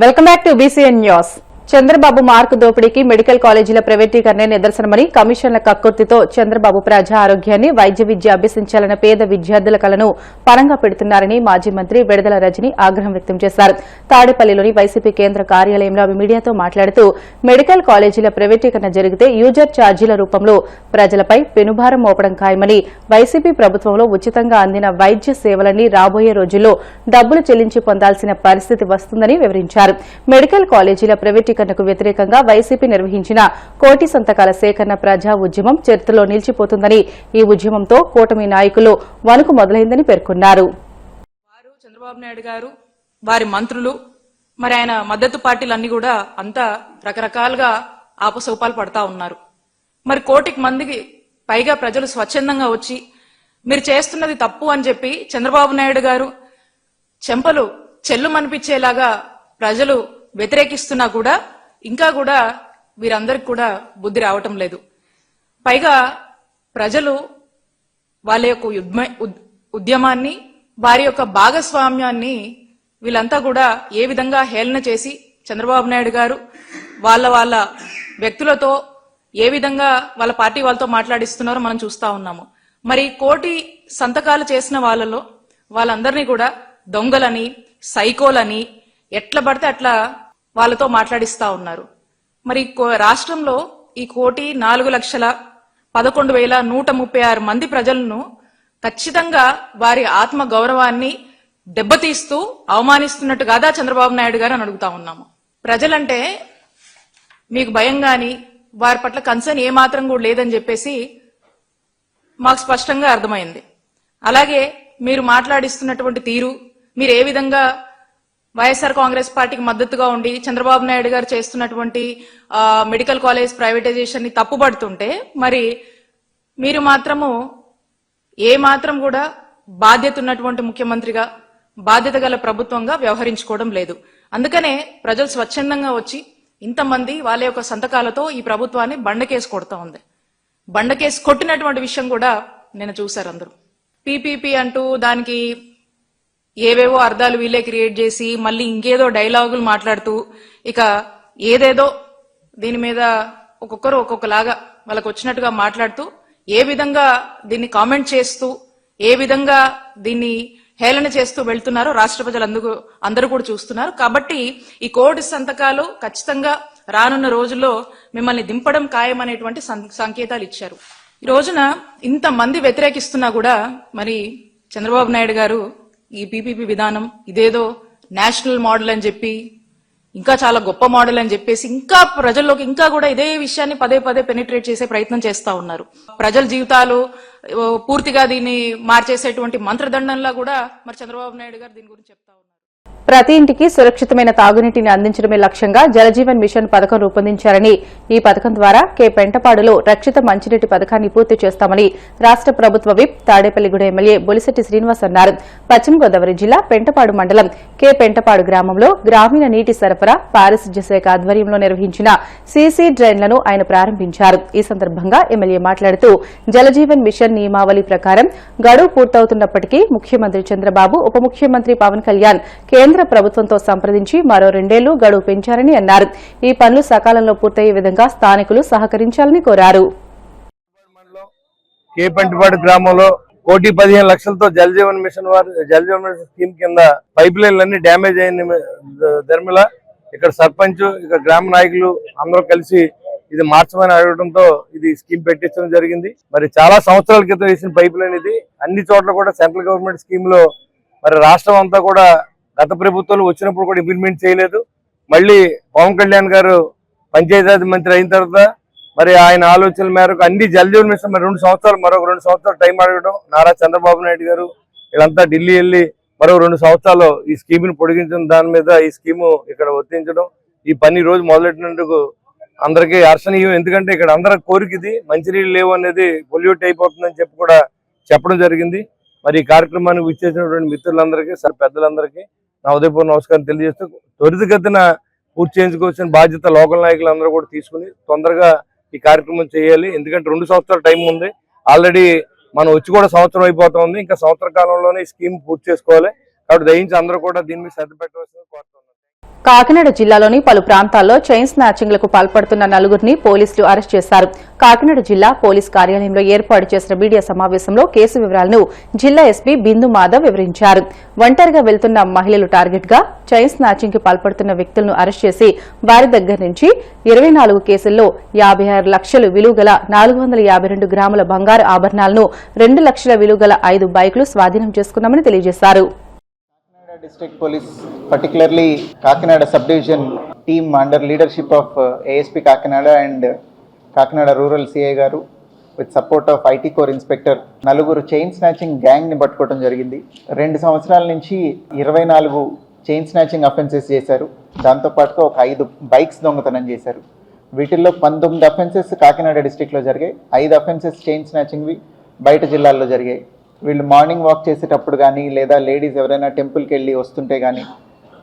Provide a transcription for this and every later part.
Welcome back to BCN news. Chandrababu mark దోపిడీకి medical కాలేజీల ప్రైవేటీకరణే నిదర్శనమని, కమిషన్ల కక్కుర్తితో చంద్రబాబు ప్రజా ఆరోగ్యాన్ని, వైద్య విద్య అభ్యసించాలన్న పేద విద్యార్థుల కలను పరంగా పెడుతున్నారని మాజీ మంత్రి విడదల రజని ఆగ్రహం వ్యక్తం చేశారు. తాడేపల్లిలోని వైసీపీ కేంద్ర కార్యాలయంలో మీడియాతో మాట్లాడుతూ, మెడికల్ కాలేజీల ప్రైవేటీకరణ జరిగితే యూజర్ ఛార్జీల రూపంలో ప్రజలపై పెనుభారం మోపడం ఖాయమని, వైసీపీ ప్రభుత్వంలో ఉచితంగా అందిన వైద్య సేవలన్నీ రాబోయే రోజుల్లో డబ్బులు చెల్లించి పొందాల్సిన పరిస్థితి వస్తుందని వివరించారు. మెడికల్ కాలేజీల ప్రైవేటీకరణకు వ్యతిరేకంగా వైసీపీ నిర్వహించిన కోటి సంతకాల సేకరణ ప్రజా ఉద్యమం చరిత్రలో నిలిచిపోతుందని, ఈ ఉద్యమంతో కూటమి నాయకులు వణుకు మొదలైందని పేర్కొన్నారు. చంద్రబాబు నాయుడు గారు, వారి మంత్రులు, మరి ఆయన మద్దతు పార్టీలన్నీ కూడా అంతా రకరకాలుగా ఆపసోపాలు పడతా ఉన్నారు. మరి కోటికి మందికి పైగా ప్రజలు స్వచ్ఛందంగా వచ్చి మీరు చేస్తున్నది తప్పు అని చెప్పి చంద్రబాబు నాయుడు గారు చెంపలు చెల్లుమనిపించేలాగా ప్రజలు వ్యతిరేకిస్తున్నా కూడా ఇంకా కూడా వీరందరికి కూడా బుద్ధి రావటం లేదు. పైగా ప్రజలు వాళ్ళ యొక్క ఉద్యమాన్ని, వారి యొక్క భాగస్వామ్యాన్ని వీళ్ళంతా కూడా ఏ విధంగా హేళన చేసి చంద్రబాబు నాయుడు గారు వాళ్ళ వ్యక్తులతో ఏ విధంగా వాళ్ళ పార్టీ వాళ్ళతో మాట్లాడిస్తున్నారో మనం చూస్తా ఉన్నాము. మరి కోటి సంతకాలు చేసిన వాళ్ళందరినీ కూడా దొంగలని, సైకోలని ఎట్లా పడితే అట్లా వాళ్ళతో మాట్లాడిస్తా ఉన్నారు. మరి రాష్ట్రంలో ఈ 1,04,11,136 మంది ప్రజలను ఖచ్చితంగా వారి ఆత్మ గౌరవాన్ని దెబ్బతీస్తూ అవమానిస్తున్నట్టు కాదా చంద్రబాబు నాయుడు గారు అని అడుగుతా ఉన్నాము. ప్రజలంటే మీకు భయం గాని, వారి పట్ల కన్సర్న్ ఏమాత్రం కూడా లేదని చెప్పేసి మాకు స్పష్టంగా అర్థమైంది. అలాగే మీరు మాట్లాడిస్తున్నటువంటి తీరు, మీరు ఏ విధంగా వైఎస్ఆర్ కాంగ్రెస్ పార్టీకి మద్దతుగా ఉండి చంద్రబాబు నాయుడు గారు చేస్తున్నటువంటి మెడికల్ కాలేజ్ ప్రైవేటైజేషన్ ని తప్పుపడుతుంటే, మరి మీరు మాత్రము ఏ మాత్రం కూడా బాధ్యత ఉన్నటువంటి ముఖ్యమంత్రిగా, బాధ్యత గల ప్రభుత్వంగా వ్యవహరించుకోవడం లేదు. అందుకనే ప్రజలు స్వచ్ఛందంగా వచ్చి ఇంతమంది వాళ్ళ యొక్క సంతకాలతో ఈ ప్రభుత్వాన్ని బండకేసి కొడతా ఉంది. బండకేసి కొట్టినటువంటి విషయం కూడా నేను చూశారు అందరూ. పీపీపీ అంటూ దానికి ఏవేవో అర్థాలు వీళ్ళే క్రియేట్ చేసి మళ్ళీ ఇంకేదో డైలాగులు మాట్లాడుతూ ఇక ఏదేదో దీని మీద ఒక్కొక్కరు ఒక్కొక్కలాగా వాళ్ళకు వచ్చినట్టుగా మాట్లాడుతూ ఏ విధంగా దీన్ని కామెంట్ చేస్తూ ఏ విధంగా దీన్ని హేళన చేస్తూ వెళ్తున్నారో రాష్ట్ర ప్రజలు అందరూ కూడా చూస్తున్నారు. కాబట్టి ఈ కోటి సంతకాలు ఖచ్చితంగా రానున్న రోజుల్లో మిమ్మల్ని దింపడం ఖాయమనేటువంటి సంకేతాలు ఇచ్చారు. ఈ రోజున ఇంతమంది వ్యతిరేకిస్తున్నా కూడా మరి చంద్రబాబు నాయుడు గారు ఈ పీపీపీ విధానం ఇదేదో నేషనల్ మోడల్ అని చెప్పి, ఇంకా చాలా గొప్ప మోడల్ అని చెప్పేసి ఇంకా ప్రజల్లోకి ఇంకా కూడా ఇదే విషయాన్ని పదే పదే పెనిట్రేట్ చేసే ప్రయత్నం చేస్తా ఉన్నారు. ప్రజల జీవితాలు పూర్తిగా దీన్ని మార్చేసేటువంటి మంత్రదండంలా కూడా మరి చంద్రబాబు నాయుడు గారు దీని గురించి చెప్తా ఉన్నారు. ప్రతి ఇంటికి సురక్షితమైన తాగునీటిని అందించడమే లక్ష్యంగా జలజీవన్ మిషన్ పథకం రూపొందించారని, ఈ పథకం ద్వారా కె పెంటపాడులో రక్షిత మంచినీటి పథకాన్ని పూర్తి చేస్తామని రాష్ట ప్రభుత్వ విప్ తాడేపల్లిగూడ ఎమ్మెల్యే బొలిశెట్టి శ్రీనివాస్ అన్నారు. పశ్చిమ గోదావరి జిల్లా పెంటపాడు మండలం కె పెంటపాడు గ్రామంలో గ్రామీణ నీటి సరఫరా పారిశుధ్య శాఖ ఆధ్వర్యంలో నిర్వహించిన సీసీ డ్రైన్లను ఆయన ప్రారంభించారు. ఈ సందర్భంగా ఎమ్మెల్యే మాట్లాడుతూ, జలజీవన్ మిషన్ నియమావళి ప్రకారం గడువు పూర్తవుతున్నప్పటికీ ముఖ్యమంత్రి చంద్రబాబు, ఉప ముఖ్యమంత్రి పవన్ కళ్యాణ్ కేంద్ర ప్రభుత్వంతో సంప్రదించి మరో 2 ఏళ్లు గడువు పెంచారని అన్నారు. ఈ పనులు సకాలంలో పూర్తయ్యే విధంగా స్థానికులు సహకరించాలని కోరారు. కేపెంటపాడు గ్రామంలో 1,15,00,000తో జలజీవన్ మిషన్ స్కీమ్ కింద పైప్ లైన్లన్నీ డ్యామేజ్ అయిన ధర్మిల ఇక్కడ సర్పంచ్, ఇక్కడ గ్రామ నాయకులు అందరూ కలిసి ఇది మార్చమని అడగడంతో ఇది స్కీమ్ పెట్టించడం జరిగింది. మరి చాలా సంవత్సరాల క్రితం వేసిన పైప్ లైన్ ఇది. అన్ని చోట్ల కూడా సెంట్రల్ గవర్నమెంట్ స్కీమ్ లో మరి రాష్ట్రం అంతా కూడా గత ప్రభుత్వాలు వచ్చినప్పుడు కూడా ఇంప్లిమెంట్ చేయలేదు. మళ్ళీ పవన్ కళ్యాణ్ గారు పంచాయతీరాజ్ మంత్రి అయిన తర్వాత మరి ఆయన ఆలోచనల మేరకు అన్ని జలజీవన్ మిషన్ మరి 2 సంవత్సరాలు, మరొక 2 సంవత్సరాలు టైం అడగడం, నారా చంద్రబాబు నాయుడు గారు వీళ్ళంతా ఢిల్లీ వెళ్ళి మరో 2 సంవత్సరాలు ఈ స్కీమ్ని పొడిగించడం, దాని మీద ఈ స్కీము ఇక్కడ వర్తించడం, ఈ పని రోజు మొదలెట్టినందుకు అందరికీ హర్షణీయం. ఎందుకంటే ఇక్కడ అందరి కోరిక ఇది, మంచినీళ్ళు లేవు అనేది, పొల్యూట్ అయిపోతుందని చెప్పి కూడా చెప్పడం జరిగింది. మరి ఈ కార్యక్రమానికి విచ్చేసినటువంటి మిత్రులందరికీ, పెద్దలందరికీ నా ఉదయపూర్వ నమస్కారం తెలియజేస్తూ, త్వరితగతిన పూర్తి చేయించుకోవాల్సిన బాధ్యత లోకల్ నాయకులందరూ కూడా తీసుకుని తొందరగా ఈ కార్యక్రమం చేయాలి. ఎందుకంటే 2 సంవత్సరాల టైం ఉంది. ఆల్రెడీ మనం వచ్చి కూడా సంవత్సరం అయిపోతుంది. ఇంకా సంవత్సర కాలంలోనే ఈ స్కీమ్ పూర్తి చేసుకోవాలి. కాబట్టి దయించి అందరూ కూడా దీని మీద శ్రద్ధ పెట్టవలసింది కోరుతున్నాను. కాకినాడ జిల్లాలోని పలు ప్రాంతాల్లో చైన్ స్నాచింగ్లకు పాల్పడుతున్న నలుగురిని పోలీసులు అరెస్ట్ చేశారు. కాకినాడ జిల్లా పోలీస్ కార్యాలయంలో ఏర్పాటు చేసిన మీడియా సమావేశంలో కేసు వివరాలను జిల్లా ఎస్పీ బిందు మాధవ్ వివరించారు. ఒంటరిగా వెళ్తున్న మహిళలు టార్గెట్ గా చైన్ స్నాచింగ్ కి పాల్పడుతున్న వ్యక్తులను అరెస్ట్ చేసి వారి దగ్గర నుంచి 24 కేసుల్లో 56 లక్షలు విలువగల 452 గ్రాముల బంగారు ఆభరణాలను 2 లక్షల విలువగల 5 బైకులు స్వాధీనం చేసుకున్నామని తెలియజేశారు. District Police, particularly Kakinada Subdivision team under leadership of ASP Kakinada and Kakinada Rural CI garu with support of IT Core Inspector నలుగురు చైన్ స్నాచింగ్ గ్యాంగ్ ని పట్టుకోవడం జరిగింది. 2 సంవత్సరాల నుంచి 24 చైన్ స్నాచింగ్ అఫెన్సెస్ చేశారు. దాంతో పాటుగా ఒక 5 బైక్స్ దొంగతనం చేశారు. వీటిల్లో 19 అఫెన్సెస్ కాకినాడ డిస్ట్రిక్ట్ లో జరిగాయి. 5 అఫెన్సెస్ చైన్ స్నాచింగ్వి బయట జిల్లాల్లో జరిగాయి. వీళ్ళు మార్నింగ్ వాక్ చేసేటప్పుడు కానీ లేదా లేడీస్ ఎవరైనా టెంపుల్కి వెళ్ళి వస్తుంటే కానీ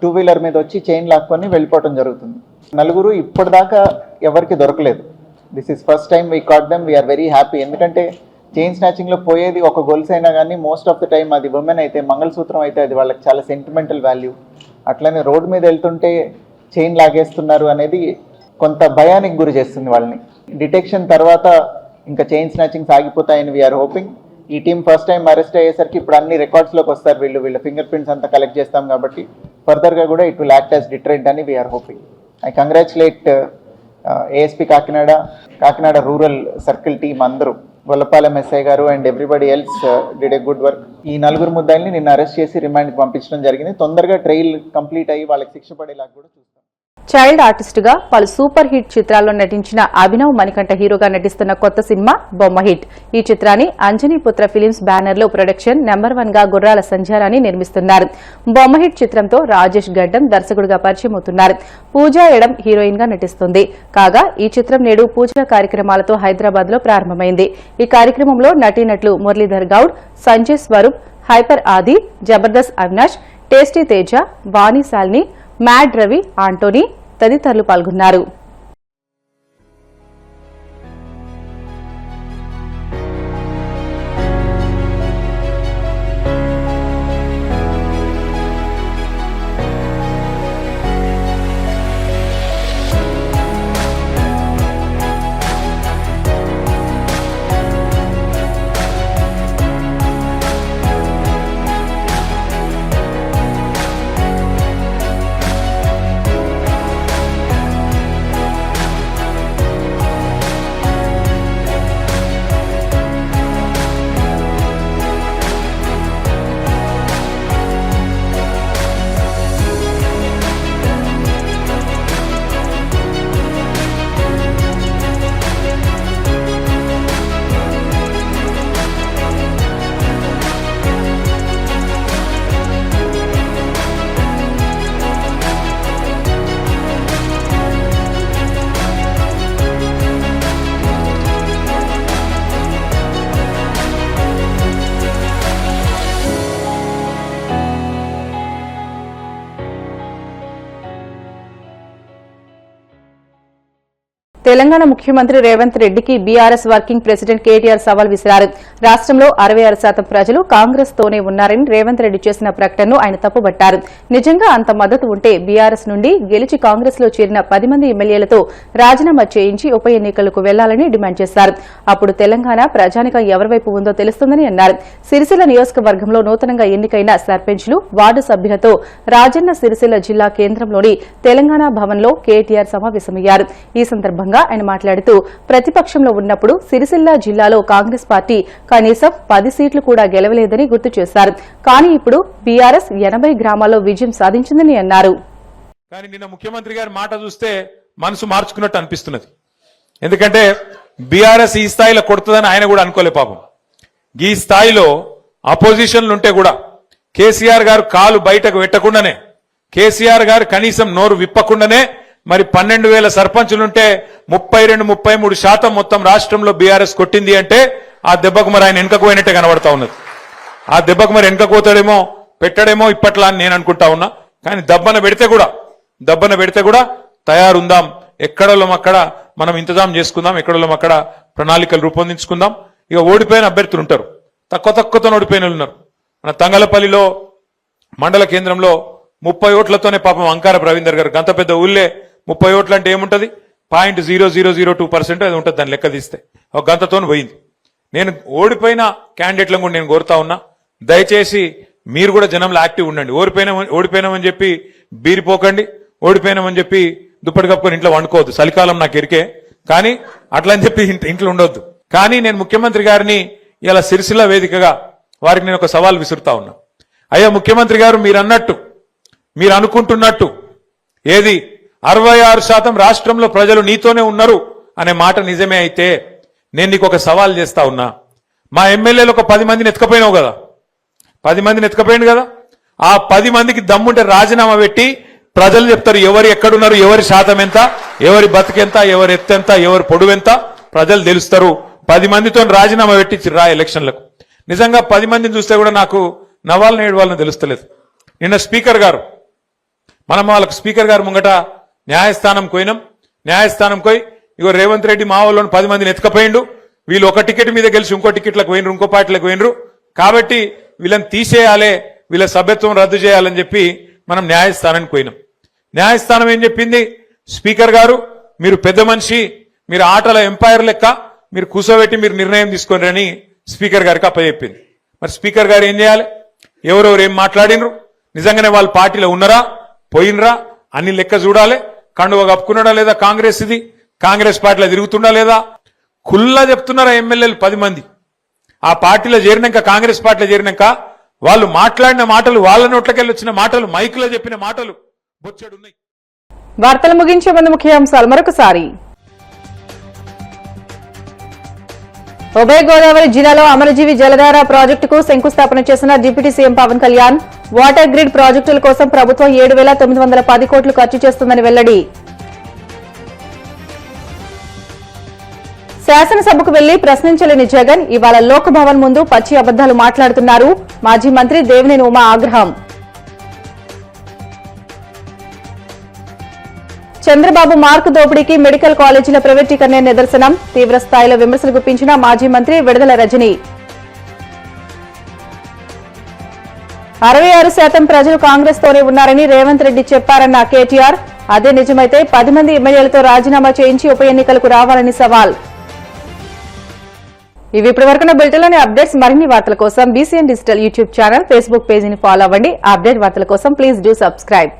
2 వీలర్ మీద వచ్చి చైన్ లాక్కొని వెళ్ళిపోవడం జరుగుతుంది. నలుగురు ఇప్పటిదాకా ఎవరికి దొరకలేదు. This is first time we caught them. We are very happy. ఎందుకంటే చైన్ స్నాచింగ్లో పోయేది ఒక గొలుసు అయినా కానీ మోస్ట్ ఆఫ్ ద టైం అది ఉమెన్ అయితే, మంగళసూత్రం అయితే అది వాళ్ళకి చాలా సెంటిమెంటల్ వాల్యూ. అట్లనే రోడ్డు మీద వెళ్తుంటే చైన్ లాగేస్తున్నారు అనేది కొంత భయానికి గురి చేస్తుంది వాళ్ళని. డిటెక్షన్ తర్వాత ఇంకా చైన్ స్నాచింగ్స్ ఆగిపోతాయని వీఆర్ హోపింగ్. ఈ టీం ఫస్ట్ టైం అరెస్ట్ అయ్యేసరికి ఇప్పుడు అన్ని రికార్డ్స్లోకి వస్తారు. వీళ్ళ ఫింగర్ ప్రింట్స్ అంతా కలెక్ట్ చేస్తాం కాబట్టి ఫర్దర్గా కూడా it will act as deterrent అని we are hoping. I congratulate ASP Kakinada rural circle team అందరూ, గొల్లపాలెం ఎస్ఐ గారు and everybody else did a good work. ఈ 4 ముద్దాయిల్ని నిన్న అరెస్ట్ చేసి రిమాండ్కి పంపించడం జరిగింది. తొందరగా ట్రయల్ కంప్లీట్ అయ్యి వాళ్ళకి శిక్ష పడేలాగా కూడా చూస్తాం. చైల్డ్ ఆర్టిస్ట్ గా పలు సూపర్ హిట్ చిత్రాల్లో నటించిన అభినవ్ మణికంఠ హీరోగా నటిస్తున్న కొత్త సినిమా బొమ్మ హిట్. ఈ చిత్రాన్ని అంజనీపుత్ర ఫిలిమ్స్ బ్యానర్ లో ప్రొడక్షన్ నెంబర్ 1 గా గుర్రాల సంధ్యారాణి నిర్మిస్తున్నారు. బొమ్మ హిట్ చిత్రంతో రాజేష్ గడ్డం దర్శకుడిగా పరిచయం అవుతున్నారు. పూజా ఎడం హీరోయిన్ గా నటిస్తుంది. కాగా ఈ చిత్రం నేడు పూజా కార్యక్రమాలతో హైదరాబాద్ లో ప్రారంభమైంది. ఈ కార్యక్రమంలో నటీనటులు మురళీధర్ గౌడ్, సంజయ్ స్వరూప్, హైపర్ ఆది, జబర్దస్త్ అవినాష్, టేస్టీ తేజ, వాణి శాలిని, మ్యాడ్ రవి, ఆంటోనీ తదితరులు పాల్గొన్నారు. తెలంగాణ ముఖ్యమంత్రి రేవంత్ రెడ్డికి బీఆర్ఎస్ వర్కింగ్ ప్రెసిడెంట్ కేటీఆర్ సవాల్ విసిరారు. రాష్ట్రంలో 66% ప్రజలు కాంగ్రెస్ తోనే ఉన్నారని రేవంత్ రెడ్డి చేసిన ప్రకటనను ఆయన తప్పుబట్టారు. నిజంగా అంత మద్దతు ఉంటే బీఆర్ఎస్ నుండి గెలిచి కాంగ్రెస్ లో చేరిన 10 మంది ఎమ్మెల్యేలతో రాజీనామా చేయించి ఉప ఎన్నికలకు వెళ్లాలని డిమాండ్ చేశారు. అప్పుడు తెలంగాణ ప్రజానికం ఎవరివైపు ఉందో తెలుస్తుందని అన్నారు. సిరిసిల్ల నియోజకవర్గంలో నూతనంగా ఎన్నికైన సర్పంచ్లు, వార్డు సభ్యులతో రాజన్న సిరిసిల్ల జిల్లా కేంద్రంలోని తెలంగాణ భవన్లో కేటీఆర్ సమావేశమయ్యారు. ఈ సందర్భంగా ఆయన మాట్లాడుతూ ప్రతిపక్షంలో ఉన్నప్పుడు సిరిసిల్ల జిల్లాలో కాంగ్రెస్ పార్టీ కనీసం 10 సీట్లు కూడా గెలవలేదని గుర్తు చేశారు. కానీ ఇప్పుడు బీఆర్ఎస్ 80 గ్రామాల్లో విజయం సాధించిందని అన్నారు. కానీ నిన్న ముఖ్యమంత్రి గారి మాట చూస్తే మనసు మార్చుకున్నట్టు అనిపిస్తున్నది. ఎందుకంటే బీఆర్ఎస్ ఈ స్థాయిలో కొడుతుందని ఆయన కూడా అనుకోలే పాపం. ఈ స్థాయిలో అపోజిషన్లు ఉంటే కూడా కేసీఆర్ గారు కాలు బయటకు పెట్టకుండానే, కేసీఆర్ గారు కనీసం నోరు విప్పకుండానే మరి 12,000 సర్పంచులుంటే 32-33% మొత్తం రాష్ట్రంలో బీఆర్ఎస్ కొట్టింది అంటే ఆ దెబ్బకు మరి ఆయన వెనుకకు పోయినట్టే కనబడతా ఉన్నది. ఆ దెబ్బకు మరి వెనుకకు పోతాడేమో పెట్టడేమో ఇప్పట్లా అని నేను అనుకుంటా ఉన్నా. కానీ దబ్బన పెడితే కూడా తయారుందాం. ఎక్కడోళ్ళం అక్కడ మనం ఇంతజాం చేసుకుందాం, ఎక్కడోళ్ళం అక్కడ ప్రణాళికలు రూపొందించుకుందాం. ఇక ఓడిపోయిన అభ్యర్థులు ఉంటారు, తక్కువతో ఓడిపోయిన ఉన్నారు. మన తంగలపల్లిలో మండల కేంద్రంలో 30 ఓట్లతోనే పాపం అంకార రవీందర్ గారు గంత పెద్ద ఊళ్ళే 30 ఓట్లు అంటే ఏముంటది 0.0002% అది ఉంటుంది దాన్ని లెక్క తీస్తే ఒక గంతతో పోయింది. నేను ఓడిపోయిన క్యాండిడేట్లను కూడా నేను కోరుతా ఉన్నా, దయచేసి మీరు కూడా జనంలో యాక్టివ్ ఉండండి. ఓడిపోయినామని చెప్పి బీరిపోకండి, ఓడిపోయినామని చెప్పి దుప్పటి కప్పుకొని ఇంట్లో వండుకోవద్దు. చలికాలం నాకు ఎరికే, కానీ అట్లా అని చెప్పి ఇంట్లో ఉండొద్దు. కానీ నేను ముఖ్యమంత్రి గారిని ఇలా సిరిసిల్ల వేదికగా వారికి నేను ఒక సవాల్ విసురుతా ఉన్నా. అయ్యా ముఖ్యమంత్రి గారు, మీరు అనుకుంటున్నట్టు ఏది 66% రాష్ట్రంలో ప్రజలు నీతోనే ఉన్నారు అనే మాట నిజమే అయితే నేను నీకు ఒక సవాల్ చేస్తా ఉన్నా. మా ఎమ్మెల్యేలు ఒక 10 మందిని ఎత్తుకపోయినావు కదా, 10 మందిని ఎత్తుకపోయింది కదా, ఆ 10 మందికి దమ్ముంటే రాజీనామా పెట్టి ప్రజలు చెప్తారు ఎవరు ఎక్కడున్నారు, ఎవరి శాతం ఎంత, ఎవరి బతికెంత, ఎవరి ఎత్తెంత, ఎవరి పొడువెంత ప్రజలు తెలుస్తారు. 10 మందితో రాజీనామా పెట్టి రా ఎలక్షన్లకు. నిజంగా 10 మందిని చూస్తే కూడా నాకు నవ్వాలని ఏడవాలని తెలుస్తలేదు. నిన్న స్పీకర్ గారు మనం వాళ్ళకి స్పీకర్ గారు ముంగట న్యాయస్థానం పోయినాం. న్యాయస్థానం పోయి ఇగో రేవంత్ రెడ్డి మా వాళ్ళని 10 మందిని ఎత్తుకపోయిండు, వీళ్ళు ఒక టికెట్ మీద గెలిచి ఇంకో టికెట్లకు పోయినరు, ఇంకో పార్టీలకు పోయినరు, కాబట్టి వీళ్ళని తీసేయాలి, వీళ్ళ సభ్యత్వం రద్దు చేయాలని చెప్పి మనం న్యాయస్థానానికి పోయినాం. న్యాయస్థానం ఏం చెప్పింది, స్పీకర్ గారు మీరు పెద్ద మనిషి, మీరు ఆటల ఎంపైర్ లెక్క మీరు కూర్చోబెట్టి మీరు నిర్ణయం తీసుకోండి అని స్పీకర్ గారికి అప్పచెప్పింది. మరి స్పీకర్ గారు ఏం చేయాలి, ఎవరెవరు ఏం మాట్లాడినరు, నిజంగానే వాళ్ళ పార్టీలో ఉన్నారా పోయినరా అన్ని లెక్క చూడాలి. కండువ కప్పుకున్నాడా లేదా కాంగ్రెస్, ఇది కాంగ్రెస్ పార్టీలో తిరుగుతుండా లేదా, కుల్లా చెప్తున్నారా ఎమ్మెల్యేలు 10 మంది ఆ పార్టీలో చేరినాక, కాంగ్రెస్ పార్టీలో చేరినాక వాళ్ళు మాట్లాడిన మాటలు, వాళ్ళ నోట్లకెళ్ళి వచ్చిన మాటలు, మైకులో చెప్పిన మాటలు బొచ్చెడున్నాయి. వార్తలు ముగించే ముందు ముఖ్యాంశాలు మరొకసారి. ఉభయ గోదావరి జిల్లాలో అమరజీవి జలధార ప్రాజెక్టుకు శంకుస్థాపన చేసిన deputy CM Pawan Kalyan. Water grid ప్రాజెక్టుల కోసం ప్రభుత్వం 7,910 కోట్లు ఖర్చు చేస్తుందని వెల్లడి. శాసనసభకు వెళ్లి ప్రశ్నించలేని జగన్ ఇవాళ లోక్ భవన్ ముందు పచ్చి అబద్దాలు మాట్లాడుతున్నారు. మాజీ మంత్రి దేవినేని ఉమా ఆగ్రహం. చంద్రబాబు మార్కు దోపిడీకి మెడికల్ కాలేజీల ప్రైవేటీకరణ నిదర్శనం. తీవ్ర స్థాయిలో విమర్శలు గుప్పించిన మాజీ మంత్రి విడుదల రజని. 66% ప్రజలు కాంగ్రెస్ తోనే ఉన్నారని రేవంత్ రెడ్డి చెప్పారన్న కేటీఆర్. అదే నిజమైతే 10 మంది ఎమ్మెల్యేలతో రాజీనామా చేయించి ఉప ఎన్నికలకు రావాలని సవాల్. ఇవి ఇప్పటివరకున్న బులెటిన్లోని అప్డేట్స్. మరిన్ని వార్తల కోసం BCN digital YouTube channel, Facebook పేజీని ఫాలో అవ్వండి. అప్డేట్ వార్తల కోసం ప్లీజ్ డూ సబ్స్క్రైబ్.